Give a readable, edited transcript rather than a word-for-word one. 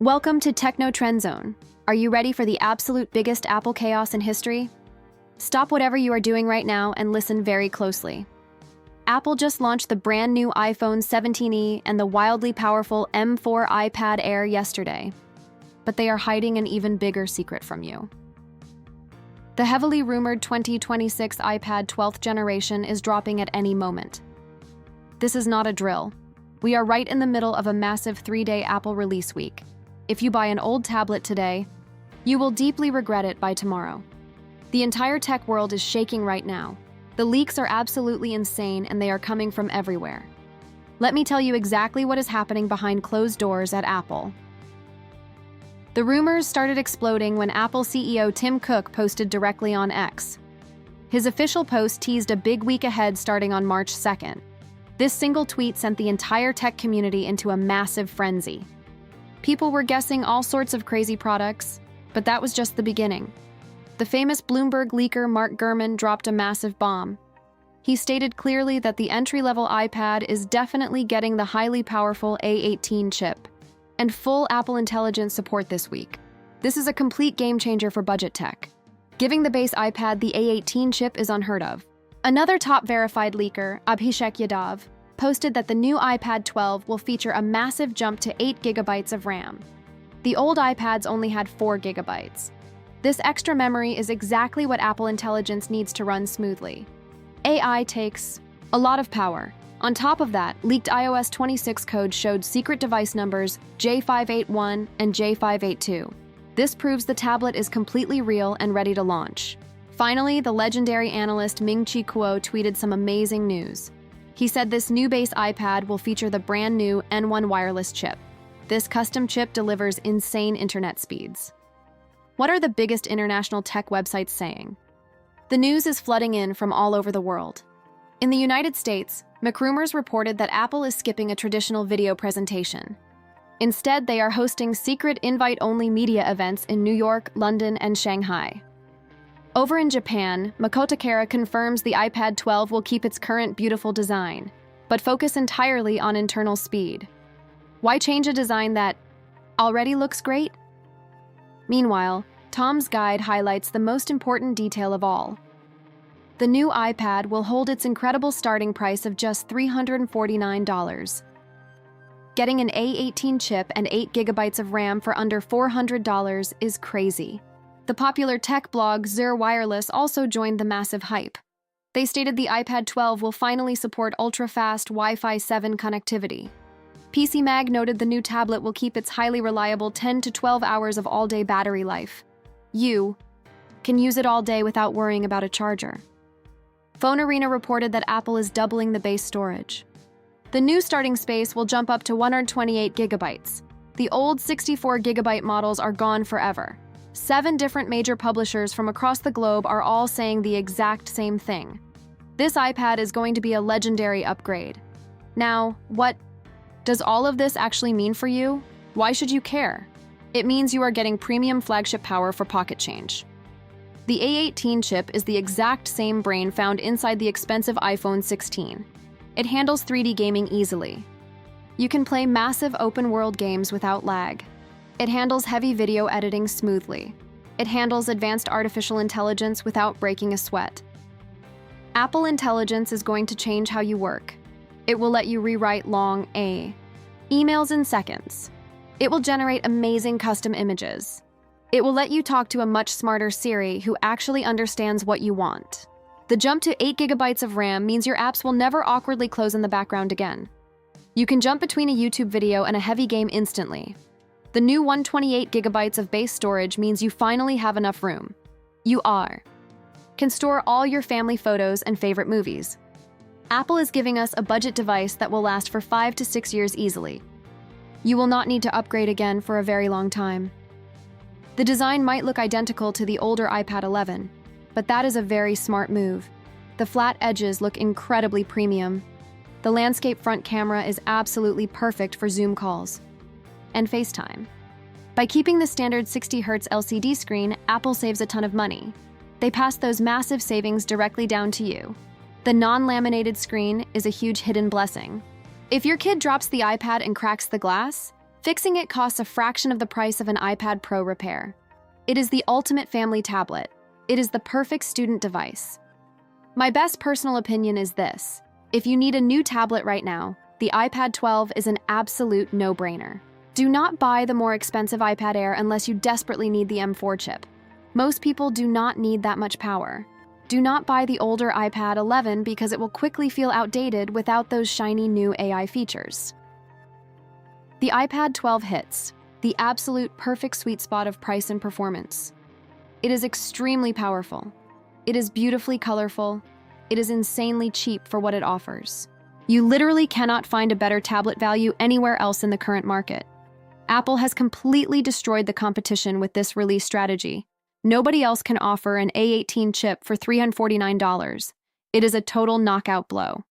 Welcome to Techno Trend Zone. Are you ready for the absolute biggest Apple chaos in history? Stop whatever you are doing right now and listen very closely. Apple just launched the brand new iPhone 17e and the wildly powerful M4 iPad Air yesterday. But they are hiding an even bigger secret from you. The heavily rumored 2026 iPad 12th generation is dropping at any moment. This is not a drill. We are right in the middle of a massive 3-day Apple release week. If you buy an old tablet today, you will deeply regret it by tomorrow. The entire tech world is shaking right now. The leaks are absolutely insane and they are coming from everywhere. Let me tell you exactly what is happening behind closed doors at Apple. The rumors started exploding when Apple CEO Tim Cook posted directly on X. His official post teased a big week ahead starting on March 2nd. This single tweet sent the entire tech community into a massive frenzy. People were guessing all sorts of crazy products, but that was just the beginning. The famous Bloomberg leaker Mark Gurman dropped a massive bomb. He stated clearly that the entry-level iPad is definitely getting the highly powerful A18 chip and full Apple Intelligence support this week. This is a complete game-changer for budget tech. Giving the base iPad the A18 chip is unheard of. Another top-verified leaker, Abhishek Yadav, posted that the new iPad 12 will feature a massive jump to 8 GB of RAM. The old iPads only had 4 GB. This extra memory is exactly what Apple Intelligence needs to run smoothly. AI takes a lot of power. On top of that, leaked iOS 26 code showed secret device numbers J581 and J582. This proves the tablet is completely real and ready to launch. Finally, the legendary analyst Ming-Chi Kuo tweeted some amazing news. He said this new base iPad will feature the brand new N1 wireless chip. This custom chip delivers insane internet speeds. What are the biggest international tech websites saying? The news is flooding in from all over the world. In the United States, McRumors reported that Apple is skipping a traditional video presentation. Instead, they are hosting secret invite-only media events in New York, London, and Shanghai. Over in Japan, Makoto Kara confirms the iPad 12 will keep its current beautiful design, but focus entirely on internal speed. Why change a design that already looks great? Meanwhile, Tom's Guide highlights the most important detail of all. The new iPad will hold its incredible starting price of just $349. Getting an A18 chip and 8 GB of RAM for under $400 is crazy. The popular tech blog Zur Wireless also joined the massive hype. They stated the iPad 12 will finally support ultra-fast Wi-Fi 7 connectivity. PC Mag noted the new tablet will keep its highly reliable 10 to 12 hours of all-day battery life. You can use it all day without worrying about a charger. Phone Arena reported that Apple is doubling the base storage. The new starting space will jump up to 128 GB. The old 64 GB models are gone forever. 7 different major publishers from across the globe are all saying the exact same thing. This iPad is going to be a legendary upgrade. Now, what does all of this actually mean for you? Why should you care? It means you are getting premium flagship power for pocket change. The A18 chip is the exact same brain found inside the expensive iPhone 16. It handles 3D gaming easily. You can play massive open-world games without lag. It handles heavy video editing smoothly. It handles advanced artificial intelligence without breaking a sweat. Apple Intelligence is going to change how you work. It will let you rewrite long emails in seconds. It will generate amazing custom images. It will let you talk to a much smarter Siri who actually understands what you want. The jump to 8 GB of RAM means your apps will never awkwardly close in the background again. You can jump between a YouTube video and a heavy game instantly. The new 128 GB of base storage means you finally have enough room. You can store all your family photos and favorite movies. Apple is giving us a budget device that will last for 5 to 6 years easily. You will not need to upgrade again for a very long time. The design might look identical to the older iPad 11, but that is a very smart move. The flat edges look incredibly premium. The landscape front camera is absolutely perfect for Zoom calls and FaceTime. By keeping the standard 60Hz LCD screen, Apple saves a ton of money. They pass those massive savings directly down to you. The non-laminated screen is a huge hidden blessing. If your kid drops the iPad and cracks the glass, Fixing it costs a fraction of the price of an iPad Pro repair. It is the ultimate family tablet. It is the perfect student device. My best personal opinion is this: if you need a new tablet right now, the iPad 12 is an absolute no-brainer. Do not buy the more expensive iPad Air unless you desperately need the M4 chip. Most people do not need that much power. Do not buy the older iPad 11 because it will quickly feel outdated without those shiny new AI features. The iPad 12 hits the absolute perfect sweet spot of price and performance. It is extremely powerful. It is beautifully colorful. It is insanely cheap for what it offers. You literally cannot find a better tablet value anywhere else in the current market. Apple has completely destroyed the competition with this release strategy. Nobody else can offer an A18 chip for $349. It is a total knockout blow.